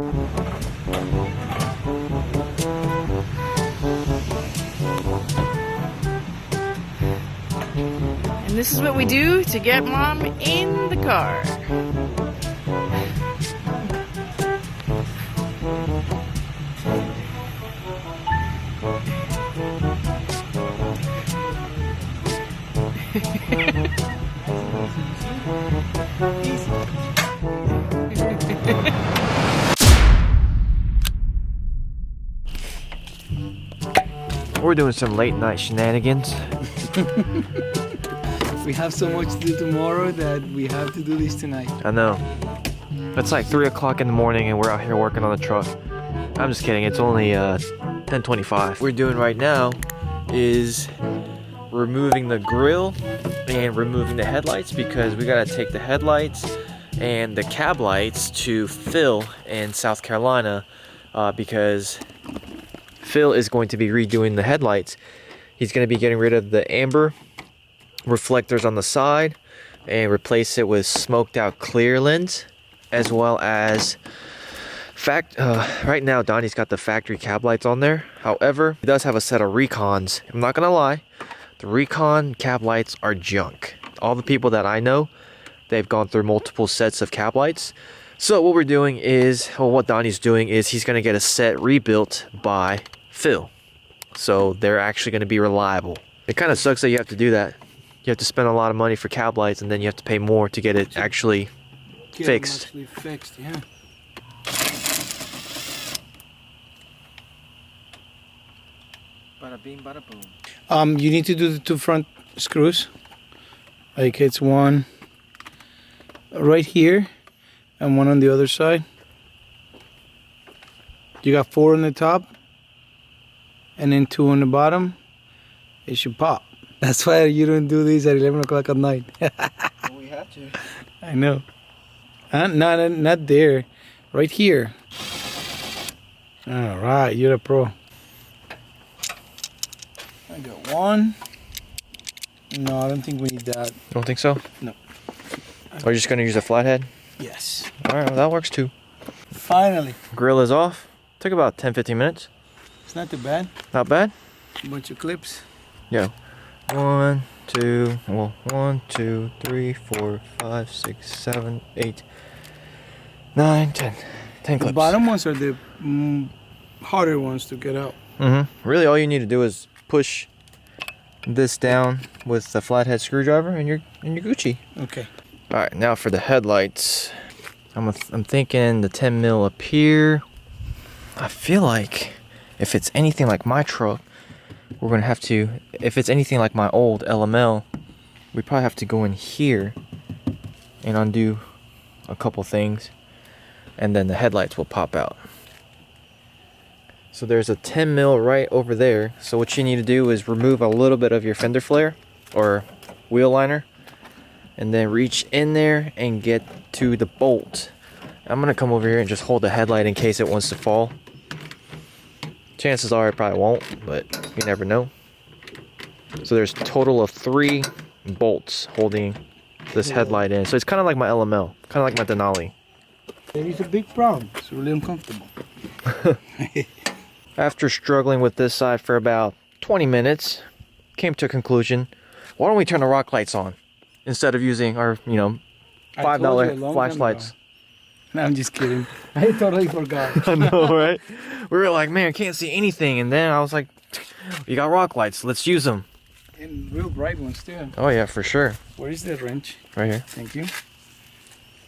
And this is what we do to get Mom in the car. We're doing some late night shenanigans. We have so much to do tomorrow that we have to do this tonight. I know. It's like 3 o'clock in the morning and we're out here working on the truck. I'm just kidding, it's only 10:25. What we're doing right now is removing the grill and removing the headlights, because we gotta take the headlights and the cab lights to Phil in South Carolina, because Phil is going to be redoing the headlights. He's going to be getting rid of the amber reflectors on the side and replace it with smoked out clear lens, as well as right now Donnie's got the factory cab lights on there. However, he does have a set of recons. I'm not gonna lie, the recon cab lights are junk. All the people that I know, they've gone through multiple sets of cab lights. So what we're doing is, well, what Donnie's doing is he's gonna get a set rebuilt by Phil, so they're actually going to be reliable. It kind of sucks that you have to do that. You have to spend a lot of money for cab lights, and then you have to pay more to get it actually fixed. Actually fixed, yeah. Bada bing, bada boom. You need to do the 2 front screws. Like it's one right here and one on the other side. You got 4 on the top and then 2 on the bottom. It should pop. That's why you don't do these at 11 o'clock at night. Well, we have to. I know. Not there. Right here. All right, you're a pro. I got 1. No, I don't think we need that. Don't think so? No. Are you just going to use a flathead? Yes. Alright, well, that works too. Finally. Grill is off. Took about 10-15 minutes. It's not too bad. Not bad? A bunch of clips. Yeah. 1, 2, 3, 4, 5, 6, 7, 8, 9, 10. 10 clips. The bottom ones are the harder ones to get out. Really, all you need to do is push this down with the flathead screwdriver, and you're Gucci. Okay. All right, now for the headlights. I'm thinking the 10 mil up here. I feel like if it's anything like my truck, we're gonna have to. If it's anything like my old LML, we probably have to go in here and undo a couple things, and then the headlights will pop out. So there's a 10 mil right over there. So what you need to do is remove a little bit of your fender flare or wheel liner, and then reach in there and get to the bolt. I'm gonna come over here and just hold the headlight in case it wants to fall. Chances are it probably won't, but you never know. So there's a total of 3 bolts holding this headlight in. So it's kind of like my LML, kind of like my Denali. There is a big problem. It's really uncomfortable. After struggling with this side for about 20 minutes, came to a conclusion. Why don't we turn the rock lights on instead of using our, $5 flashlights? No, I'm just kidding. I totally forgot. I know, right? We were like, man, I can't see anything. And then I was like, you got rock lights. Let's use them. And real bright ones, too. Oh, yeah, for sure. Where is the wrench? Right here. Thank you.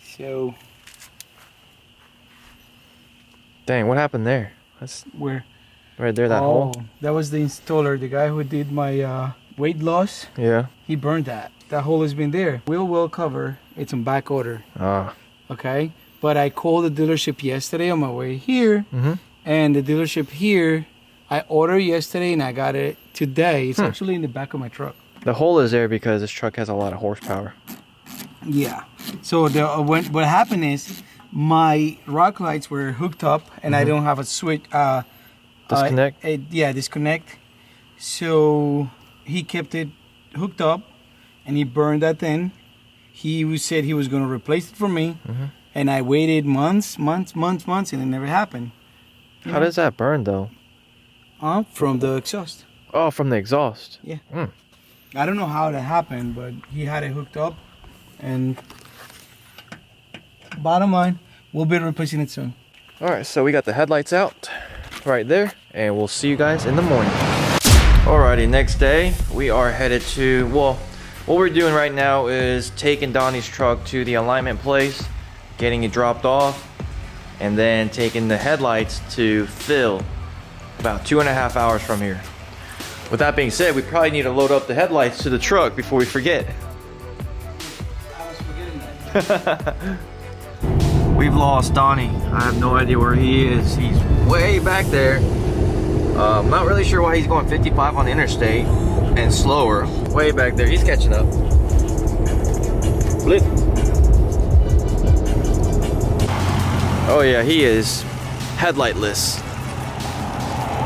So... Dang, what happened there? That's where? right there, that hole. That was the installer, the guy who did my weight loss. Yeah. He burned that. That hole has been there. Wheel well cover. It's in back order. Ah. Okay. But I called the dealership yesterday on my way here, and the dealership here, I ordered yesterday and I got it today. It's actually in the back of my truck. The hole is there because this truck has a lot of horsepower. Yeah. So what happened is my rock lights were hooked up, and I don't have a switch. Disconnect? Disconnect. So he kept it hooked up, and he burned that thing. He said he was going to replace it for me. And I waited months, and it never happened. How does that burn though? From the exhaust. Oh, from the exhaust. Yeah. I don't know how that happened, but he had it hooked up. And bottom line, we'll be replacing it soon. All right, so we got the headlights out right there, and we'll see you guys in the morning. Alrighty, next day we are headed to, well, what we're doing right now is taking Donnie's truck to the alignment place, getting it dropped off, and then taking the headlights to Phil, about 2.5 hours from here. With that being said, we probably need to load up the headlights to the truck before we forget. I was forgetting that. We've lost Donnie. I have no idea where he is. He's way back there. I'm not really sure why he's going 55 on the interstate and slower. Way back there. He's catching up. Blip. Oh yeah, he is headlightless.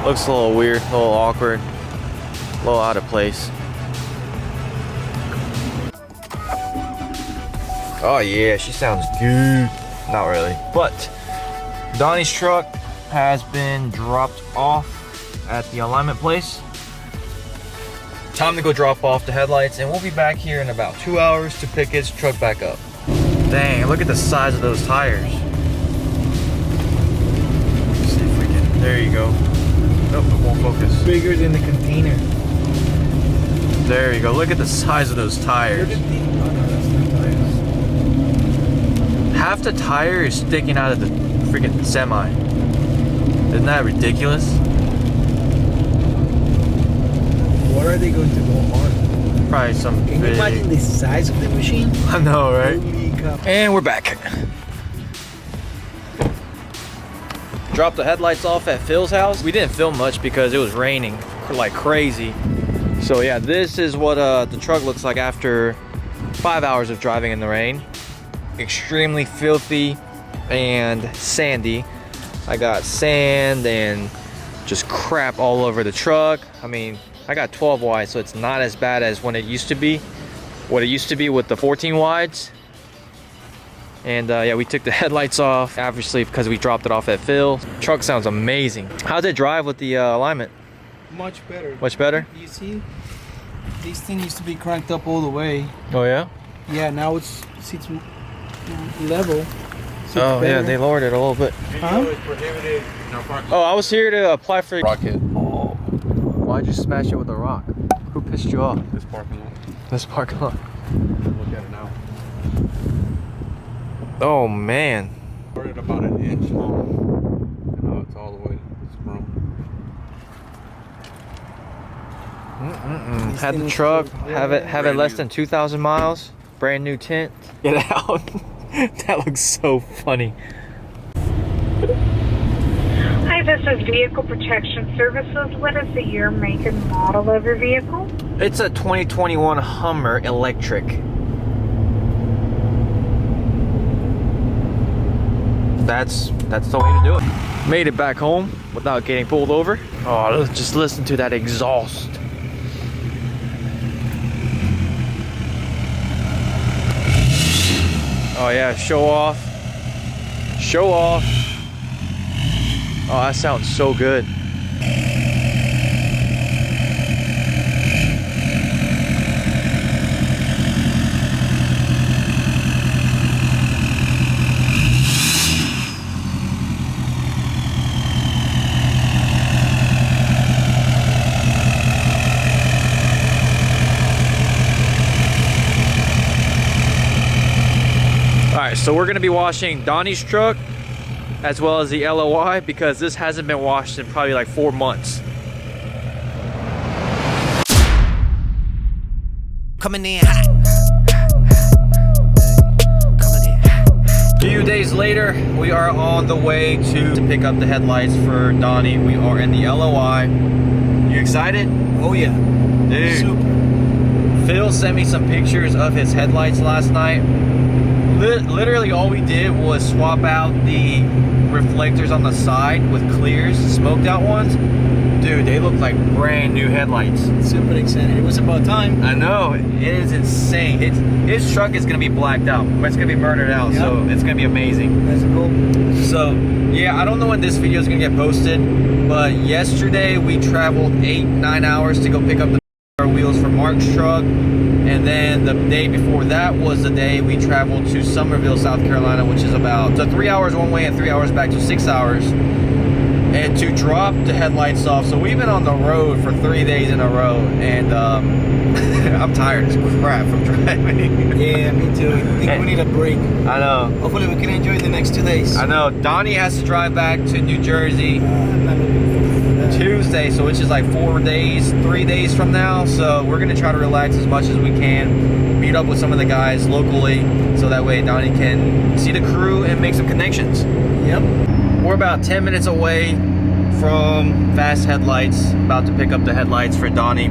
Looks a little weird, a little awkward, a little out of place. Oh yeah, she sounds good. Not really, but Donnie's truck has been dropped off at the alignment place. Time to go drop off the headlights, and we'll be back here in about 2 hours to pick his truck back up. Dang, look at the size of those tires. Let's see if we can, there you go. Nope, it won't focus. Bigger than the container. There you go, look at the size of those tires. Half the tire is sticking out of the freaking semi. Isn't that ridiculous? What are they going to go on? Probably some Can you big... imagine the size of the machine? I know, right? Holy cow. And we're back. Dropped the headlights off at Phil's house. We didn't film much because it was raining like crazy. So yeah, this is what the truck looks like after 5 hours of driving in the rain. Extremely filthy and sandy. I got sand and just crap all over the truck. I mean, I got 12 wides, so it's not as bad as when it used to be. What it used to be with the 14 wides. And yeah, we took the headlights off, obviously because we dropped it off at Phil. Truck sounds amazing. How's it drive with the alignment? Much better. Much better? You see, this thing used to be cranked up all the way. Oh yeah? Yeah, now it's level. Sits Oh better. yeah, they lowered it a little bit. Huh? Oh, I was here to apply for... Rocket. Oh, why'd you smash it with a rock? Who pissed you off? This parking lot. This parking lot. Look at it now. Oh man. Started about an inch long. And now it's all the way. It's grown. Had the truck, have it less than 2,000 miles. Brand new tint. Get out. That looks so funny. Hi, this is Vehicle Protection Services. What is the year, make, and model of your vehicle? It's a 2021 Hummer electric. That's the way to do it. Made it back home without getting pulled over. Oh, just listen to that exhaust. Oh yeah, show off. Show off. Oh, that sounds so good. Alright, so we're going to be washing Donnie's truck as well as the LLY because this hasn't been washed in probably like 4 months. Coming in hot. A few days later, we are on the way to pick up the headlights for Donnie. We are in the LLY. You excited? Oh yeah. Dude. Super. Phil sent me some pictures of his headlights last night. Literally all we did was swap out the reflectors on the side with Klearz, smoked out ones. Dude, they look like brand new headlights. Super excited. It was about time. I know, it is insane. His truck is gonna be blacked out, but it's gonna be murdered out, so it's gonna be amazing. That's cool. So, yeah, I don't know when this video is gonna get posted, but yesterday we traveled 8-9 hours to go pick up the wheels for Mark's truck, and then the day before that was the day we traveled to Summerville, South Carolina, which is about 3 hours one way and 3 hours back, to 6 hours, and to drop the headlights off. So we've been on the road for 3 days in a row, and I'm tired as crap from driving. Yeah, me too. I think we need a break. I know. Hopefully we can enjoy the next 2 days. I know. Donnie has to drive back to New Jersey I'm not looking forward to that. Tuesday, so which is like 4 days, 3 days from now. So we're gonna try to relax as much as we can, meet up with some of the guys locally, so that way Donnie can see the crew and make some connections. Yep. We're about 10 minutes away from Fast Headlights, about to pick up the headlights for Donnie.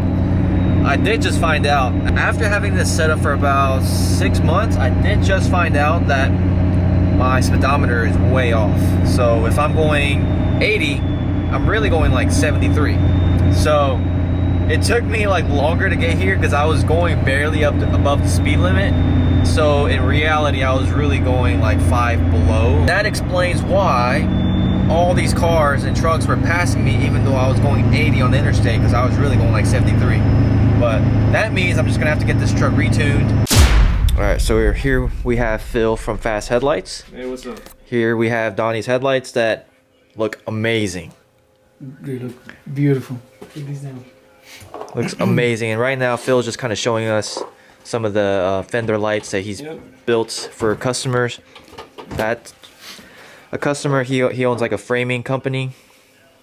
I did just find out, after having this set up for about 6 months, I did just find out that my speedometer is way off. So if I'm going 80, I'm really going like 73. So it took me like longer to get here because I was going barely up to, above the speed limit. So in reality, I was really going like 5 below. That explains why all these cars and trucks were passing me, even though I was going 80 on the interstate, because I was really going like 73. But that means I'm just gonna have to get this truck retuned. All right, so we're here. We have Phil from Fast Headlights. Hey, what's up? Here we have Donnie's headlights that look amazing. They look beautiful. Take these down. Looks amazing. And right now, Phil's just kind of showing us some of the fender lights that he's built for customers. That a customer, he owns like a framing company.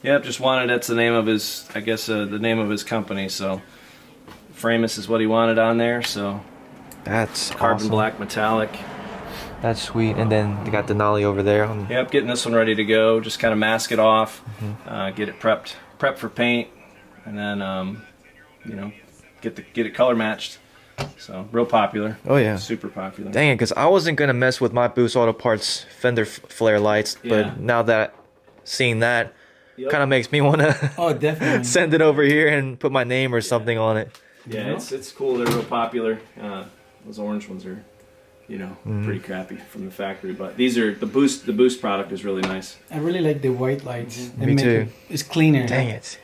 Yep, just wanted, that's the name of his, I guess the name of his company, so Framus is what he wanted on there, so That's carbon awesome. black metallic. That's sweet. And then they got Denali over there. Yep, getting this one ready to go, just kind of mask it off, get it prepped for paint, and then you know, get it color matched. So real popular. Oh yeah, super popular. Dang it, because I wasn't gonna mess with my Boostautoparts fender flare lights, but now that seeing that kind of makes me want to definitely send it over here and put my name or something on it. Yeah, it's cool. They're real popular. Those orange ones are, you know, pretty crappy from the factory, but these are the Boost. The Boost product is really nice. I really like the white lights. Me too. It's cleaner. Dang it.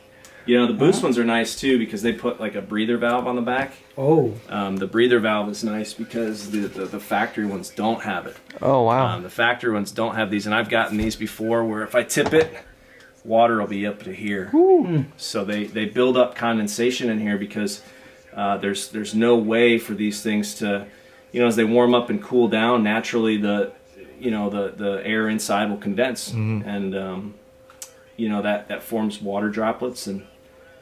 You know, the Boost ones are nice too because they put like a breather valve on the back. Oh. The breather valve is nice because the factory ones don't have it. Oh wow. The factory ones don't have these, and I've gotten these before where if I tip it, water will be up to here. So they build up condensation in here because there's no way for these things to, you know, as they warm up and cool down, naturally the air inside will condense, and you know that forms water droplets, and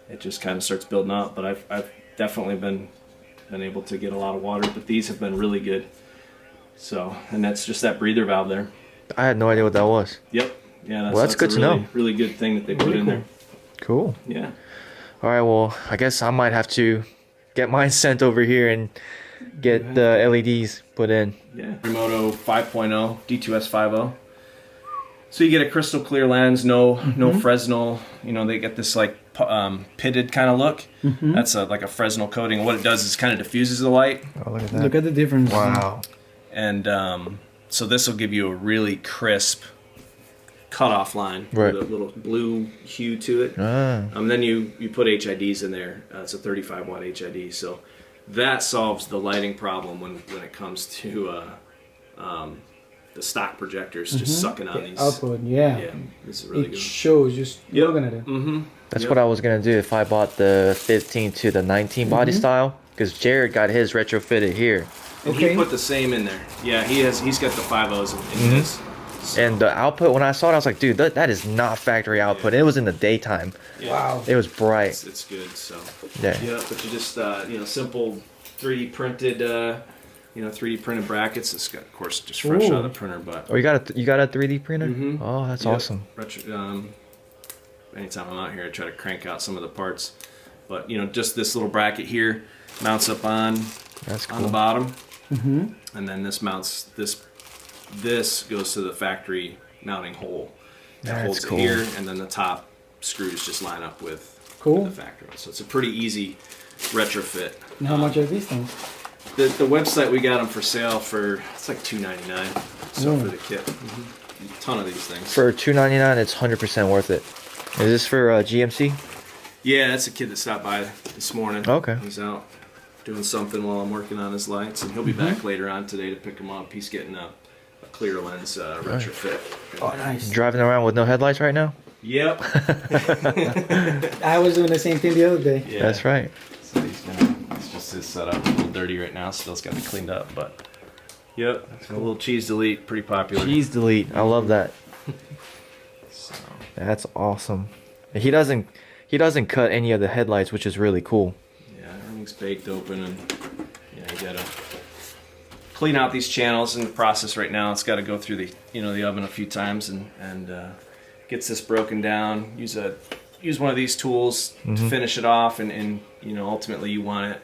it just kind of starts building up. But I've definitely been able to get a lot of water, but these have been really good. So, and that's just that breather valve there. I had no idea what that was. Yep. Yeah. Well, that's good to know. Really good thing that they put in there. Cool. Yeah. All right. Well, I guess I might have to get mine sent over here and get the LEDs put in. Yeah. Remoto 5.0 D2S50. So you get a crystal clear lens, no Fresnel. You know, they get this like pitted kind of look. That's like a Fresnel coating. What it does is kind of diffuses the light. Oh, look at that. Look at the difference. Wow. And so this will give you a really crisp cutoff line with a little blue hue to it. Then you put HIDs in there. It's a 35 watt HID. So that solves the lighting problem when it comes to the stock projectors just sucking on these. Output, yeah. It's really good. Shows just looking at it. That's what I was gonna do if I bought the 15 to the 19 body style, because Jared got his retrofitted here. And he put the same in there. Yeah, he's got the 5.0s in his. So. And the output, when I saw it, I was like, dude, that is not factory output. It was in the daytime. Yeah. Wow. It was bright. It's good. So. Yeah. Yeah, but you just simple 3D printed 3D printed brackets. It's got, of course, just fresh out of the printer, but. Oh, you got a 3D printer? Oh, that's awesome. Anytime I'm out here, I try to crank out some of the parts, but just this little bracket here mounts up on the bottom, and then this mounts this goes to the factory mounting hole that holds it here, and then the top screws just line up with Cool. with the factory one. So it's a pretty easy retrofit. And how much are these things? The website, we got them for sale for, it's like $2.99. So for the kit, a ton of these things. For $2.99, it's 100% worth it. Is this for GMC? Yeah, that's a kid that stopped by this morning. Okay. He's out doing something while I'm working on his lights, and he'll be back later on today to pick them up. He's getting a clear lens retrofit. Oh, nice. Driving around with no headlights right now? Yep. I was doing the same thing the other day. Yeah. That's right. So it's just his setup. A little dirty right now. Still's got to be cleaned up, but yep. A little cheese delete, pretty popular. Cheese delete. I love that. So. That's awesome. He doesn't cut any of the headlights, which is really cool. Yeah, everything's baked open, and yeah, you gotta clean out these channels in the process right now. It's got to go through the oven a few times and gets this broken down. Use one of these tools to finish it off, and ultimately you want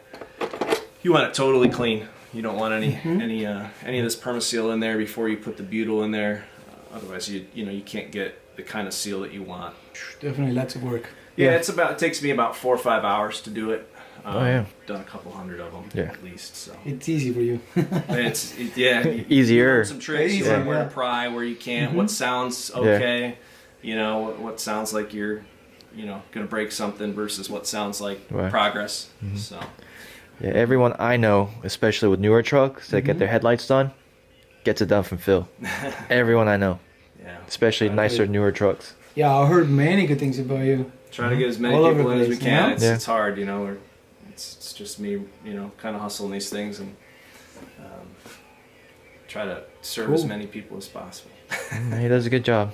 it totally clean. You don't want any of this permaseal in there before you put the butyl in there. Otherwise, you can't get the kind of seal that you want. Definitely lots of work. Yeah, it takes me about 4 or 5 hours to do it. Yeah. Done a couple hundred of them at least. So It's easy for you. Easier. You learn some tricks. You learn where to pry, where you can't. What sounds okay. What sounds like you're gonna break something versus what sounds like progress. So yeah, everyone I know, especially with newer trucks that get their headlights done, gets it done from Phil. Everyone I know. Yeah. Especially nicer, newer trucks. Yeah, I heard many good things about you. Try to get as many All people over in the as we place, can. yeah? It's hard, it's just me, kind of hustling these things and try to serve as many people as possible. He does a good job.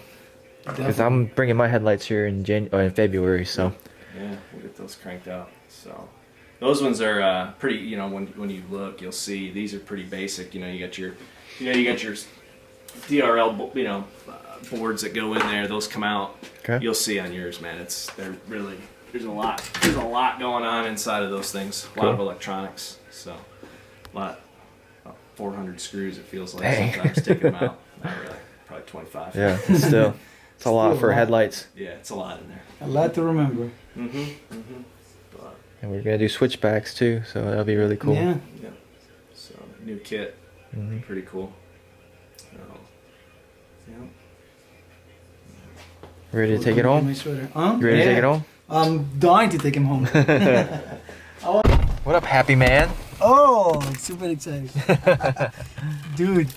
Because I'm bringing my headlights here in February, so. Yeah, we'll get those cranked out. So those ones are pretty. When you look, you'll see these are pretty basic. You got your DRL, boards that go in there. Those come out. Okay. You'll see on yours, man. They're really there's a lot going on inside of those things. A lot of electronics. So about 400 screws. It feels like sometimes taking them out. Not really. Probably 25. Yeah, still. It's a lot for headlights. Yeah, it's a lot in there. A lot to remember. But, And we're going to do switchbacks too, so that'll be really cool. Yeah. So, new kit. Pretty cool. Ready to take it home? My sweater. Huh? You ready to take it home? I'm dying to take him home. What up, happy man? Oh, super excited. Dude.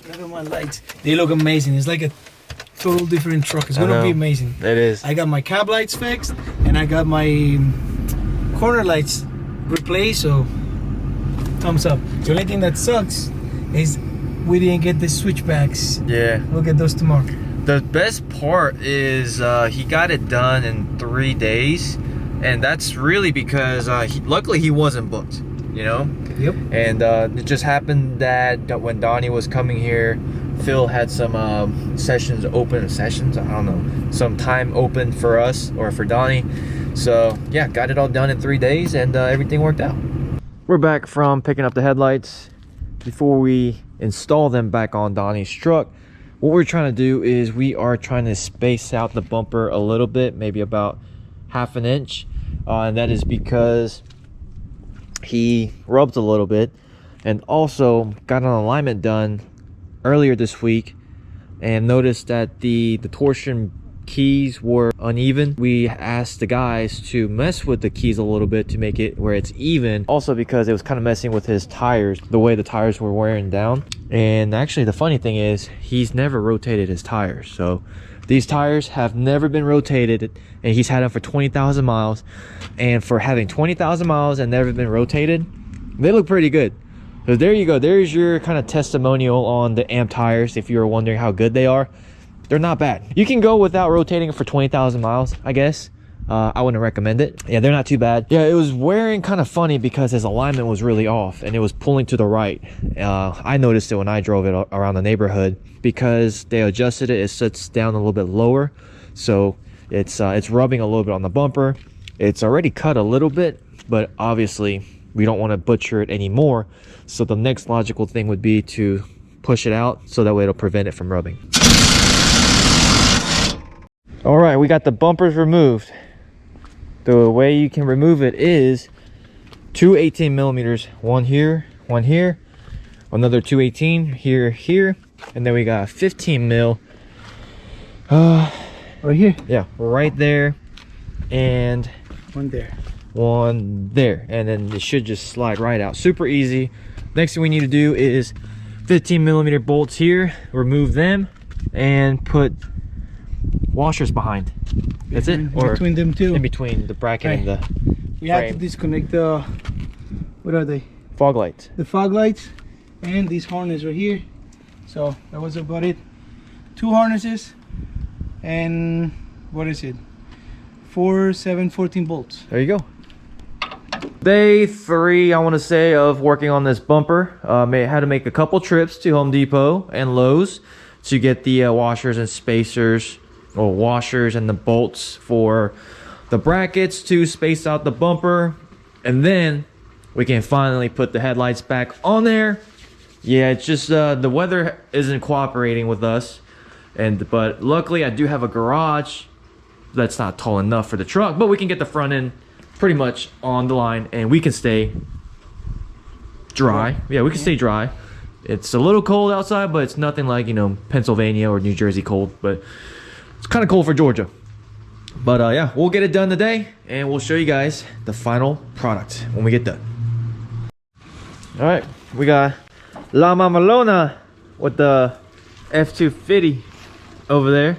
Look at my lights. They look amazing. It's like a total different truck. It's gonna be amazing. It is. I got my cab lights fixed and I got my corner lights replaced, so thumbs up. The only thing that sucks is we didn't get the switchbacks. Yeah. We'll get those tomorrow. The best part is he got it done in 3 days, and that's really because luckily he wasn't booked, Yep. And it just happened that when Donnie was coming here, Phil had some sessions, I don't know, some time open for us or for Donnie. So yeah, got it all done in 3 days, and everything worked out. We're back from picking up the headlights. Before we install them back on Donnie's truck, what we're trying to do is we are trying to space out the bumper a little bit, maybe about 1/2 inch, and that is because he rubbed a little bit, and also got an alignment done earlier this week and noticed that the torsion keys were uneven. We asked the guys to mess with the keys a little bit to make it where it's even, also because it was kind of messing with his tires, the way the tires were wearing down. And actually the funny thing is he's never rotated his tires, so these tires have never been rotated, and he's had them for 20,000 miles, and for having 20,000 miles and never been rotated, they look pretty good. So there you go, there's your kind of testimonial on the AMP tires. If you were wondering how good they are, they're not bad. You can go without rotating it for 20,000 miles, I guess. I wouldn't recommend it. Yeah, they're not too bad. Yeah, it was wearing kind of funny because his alignment was really off and it was pulling to the right. I noticed it when I drove it around the neighborhood because they adjusted it. It sits down a little bit lower, so it's rubbing a little bit on the bumper. It's already cut a little bit, but obviously we don't want to butcher it anymore. So the next logical thing would be to push it out so that way it'll prevent it from rubbing. All right, we got the bumpers removed. The way you can remove it is 2 18 millimeters, one here, another 2 18 here, and then we got 15 mil Right here. yeah, right there, and One there. one there, and then it should just slide right out. Super easy. Next thing we need to do is 15 millimeter bolts here, remove them, and put washers behind. That's it. Or between them two. in between the bracket and the We had to frame. disconnect the, what are they? Fog lights. The fog lights and these harnesses right here. So that was about it. 2 harnesses and what is it? 4, 7, 14 bolts. There you go. Day 3, I want to say, of working on this bumper. Had to make a couple trips to Home Depot and Lowe's to get the washers and spacers, or washers and the bolts for the brackets to space out the bumper, and then we can finally put the headlights back on there. Yeah, it's just the weather isn't cooperating with us, but luckily I do have a garage that's not tall enough for the truck, but we can get the front end pretty much on the line and we can stay dry. Yeah, we can stay dry. It's a little cold outside, but it's nothing like, you know, Pennsylvania or New Jersey cold, but it's kind of cold for Georgia. But yeah, we'll get it done today and we'll show you guys the final product when we get done. All right, we got La Mamalona with the F250 over there.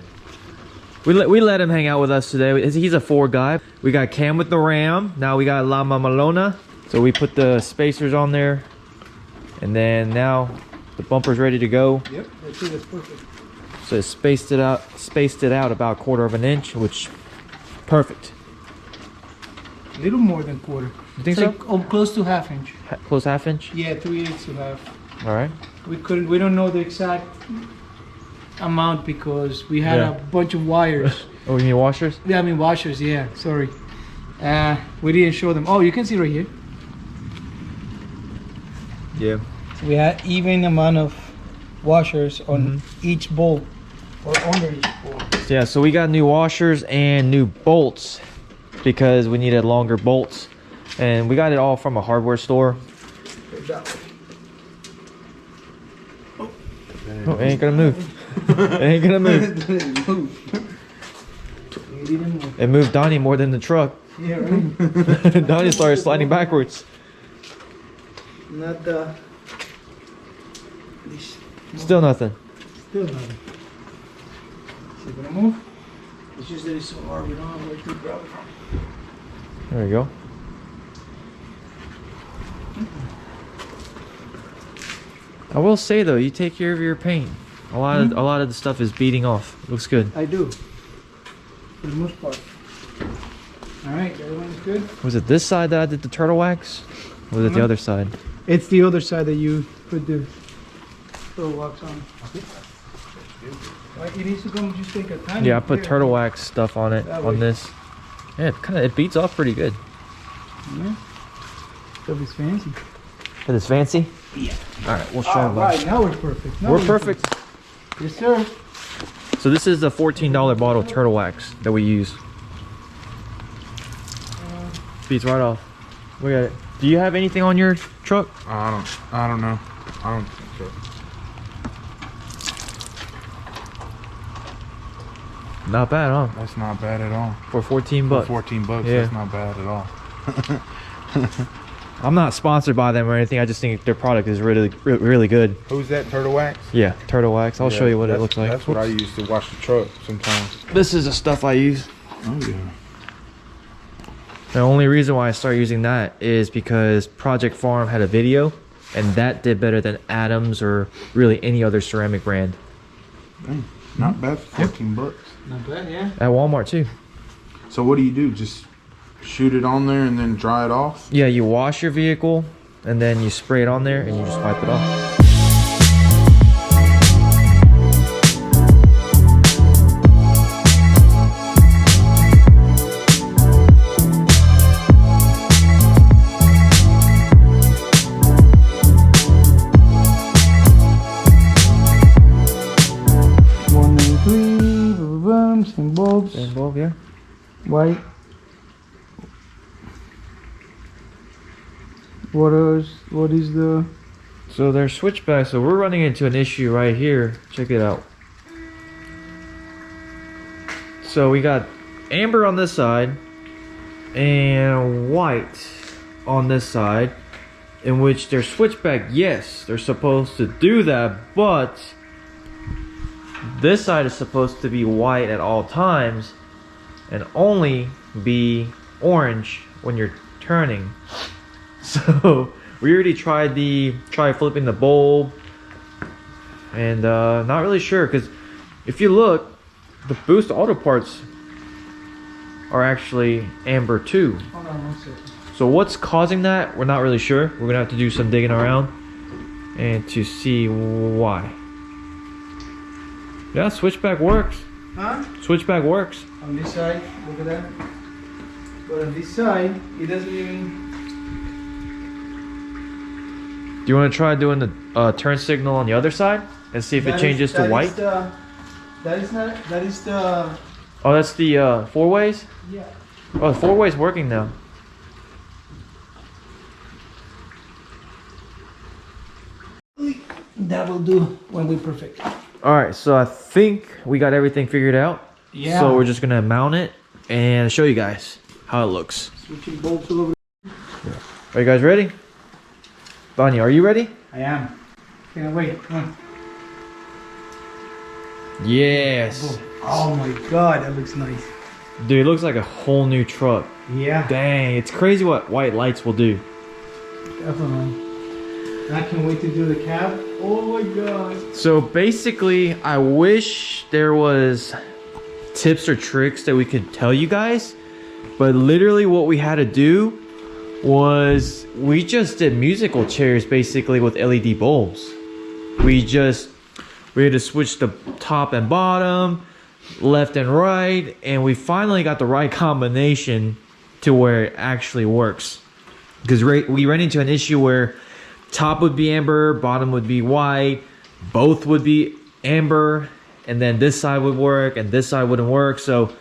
We let him hang out with us today. He's a Ford guy. We got Cam with the Ram. Now we got La Mamalona. So we put the spacers on there, and then now the bumper's ready to go. Yep, that's it. That's perfect. So it spaced it out about 1/4 of an inch, which perfect. A little more than quarter. You think It's so? like, close to half inch. Close half inch. Yeah, 3/8 to half. All right. We don't know the exact amount because we had Yeah. a bunch of wires. Oh, you mean washers? Yeah, I mean washers. Yeah, sorry. We didn't show them. Oh, you can see right here. Yeah. So we had even amount of washers on each bolt or under each bolt. Yeah, so we got new washers and new bolts because we needed longer bolts, and we got it all from a hardware store. Oh, it ain't gonna move. It ain't gonna move. It moved Donnie more than the truck. Yeah, right. Donnie started sliding backwards. Not the. Still nothing. Still nothing. Is it gonna move? It's just that it's so hard. We don't have where to grab it from. There we go. I will say though, you take care of your paint. A lot of the stuff is beating off. It looks good. I do. For the most part. Alright, the other one is good. Was it this side that I did the turtle wax? Or was it the other side? It's the other side that you put the turtle wax on. Like it needs to come just take a tiny. Yeah, I put bit. turtle wax stuff on it, That on way. this. Yeah, it beats off pretty good. Yeah. Stuff is fancy. It is fancy? Yeah. Alright, we'll show them. Alright, now we're perfect. Now We're perfect. Yes, sir. So this is the $14 bottle of turtle wax that we use. Beats right off. Look at it. Do you have anything on your truck? I don't know. I don't think so. Not bad, huh? That's not bad at all. For 14 bucks. 14 bucks, Yeah. that's not bad at all. I'm not sponsored by them or anything. I just think their product is really good. Who's that, Turtle Wax? Yeah, turtle wax. I'll show you what it That's- looks like. That's what I use to wash the truck sometimes. This is the stuff I use. Oh yeah. The only reason why I started using that is because Project Farm had a video, and that did better than Adams or really any other ceramic brand. Dang, not bad for 14 bucks. Not bad, yeah. At Walmart too. So what do? Just shoot it on there and then dry it off? Yeah, you wash your vehicle, and then you spray it on there, and you just wipe it off. Same bulbs. And bulb, yeah. White. What is the... So they're switchbacks, so we're running into an issue right here. Check it out. So we got amber on this side and white on this side, in which they're switchback. Yes, they're supposed to do that, but this side is supposed to be white at all times and only be orange when you're turning. So we already tried flipping the bulb, and not really sure, because if you look, the Boostautoparts are actually amber too. Hold on 1 second. So what's causing that, we're not really sure. We're gonna have to do some digging around and to see why. Yeah, switchback works. Huh? Switchback works. On this side, look at that. But on this side, it doesn't even... Do you want to try doing the turn signal on the other side and see if it changes to white? That is the... Oh, that's the four ways? Yeah. Oh, the four ways working now. That will do when we perfect. Alright, so I think we got everything figured out. Yeah. So we're just going to mount it and show you guys how it looks. Switching bolts all over. Are you guys ready? Bonnie, are you ready? I am. Can't wait. Yes. Oh my god, that looks nice. Dude, it looks like a whole new truck. Yeah. Dang, it's crazy what white lights will do. Definitely. I can't wait to do the cab. Oh my god. So basically, I wish there was tips or tricks that we could tell you guys, but literally what we had to do was we just did musical chairs basically with LED bulbs. We had to switch the top and bottom, left and right, and we finally got the right combination to where it actually works. Because we ran into an issue where top would be amber, bottom would be white, both would be amber, and then this side would work and this side wouldn't work. So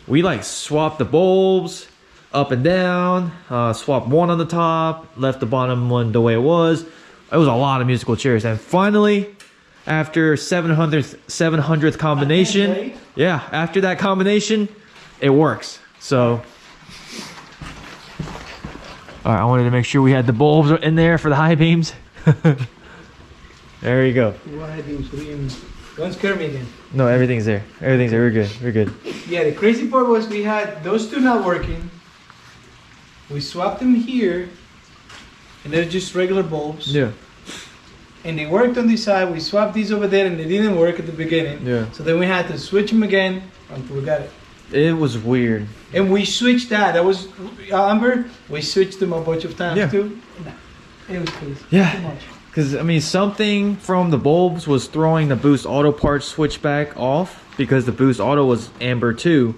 we like swapped the bulbs up and down, swapped one on the top, left the bottom one the way it was. It was a lot of musical chairs, and finally, after 700th combination, yeah, after that combination, it works. So all right, I wanted to make sure we had the bulbs in there for the high beams. There you go. Don't scare me again. No, everything's there. Everything's there. We're good. We're good. Yeah, the crazy part was we had those two not working. We swapped them here, and they're just regular bulbs. Yeah. And they worked on this side. We swapped these over there, and they didn't work at the beginning. Yeah. So then we had to switch them again until we got it. It was weird. And we switched that. That was Amber. We switched them a bunch of times too. No, it was crazy. Yeah. Too much. Because, I mean, something from the bulbs was throwing the Boostautoparts switchback off because the Boost Auto was amber too.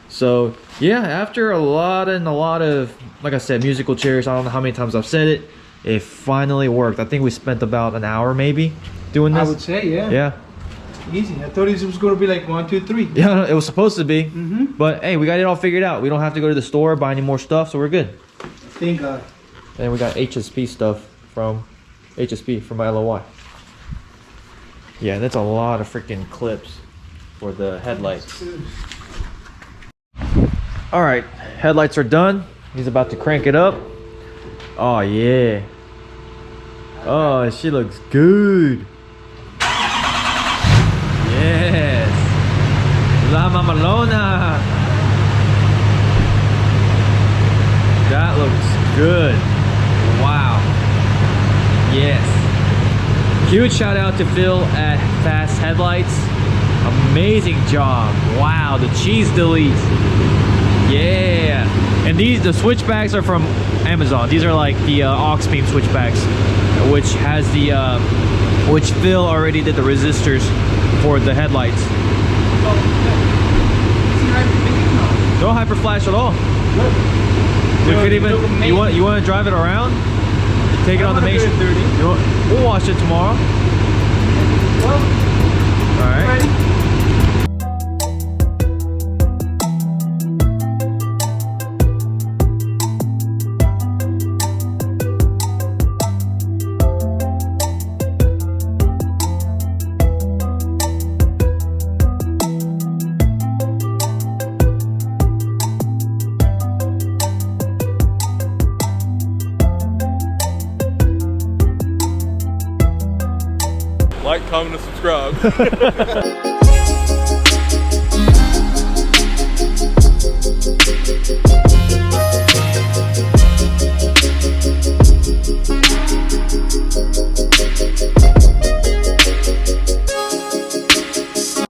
So, yeah, after a lot of, like I said, musical chairs, I don't know how many times I've said it, it finally worked. I think we spent about an hour maybe doing this. I would say, yeah. Yeah. Easy. I thought it was going to be like 1, 2, 3. Yeah, it was supposed to be. But, hey, we got it all figured out. We don't have to go to the store, buy any more stuff, so we're good. Thank God. And we got HSP stuff from LLY. Yeah, that's a lot of freaking clips for the headlights. All right, headlights are done. He's about to crank it up. Oh yeah. Oh, she looks good. Yes. La Mamalona. That looks good. Wow. Yes. Huge shout out to Phil at Fast Headlights. Amazing job. Wow, the cheese delete. Yeah. And the switchbacks are from Amazon. These are like the aux beam switchbacks, which has the which Phil already did the resistors for the headlights. No hyper flash at all. We could even you want to drive it around? Take it on the main. We'll watch it tomorrow. All right. Like, comment, and subscribe.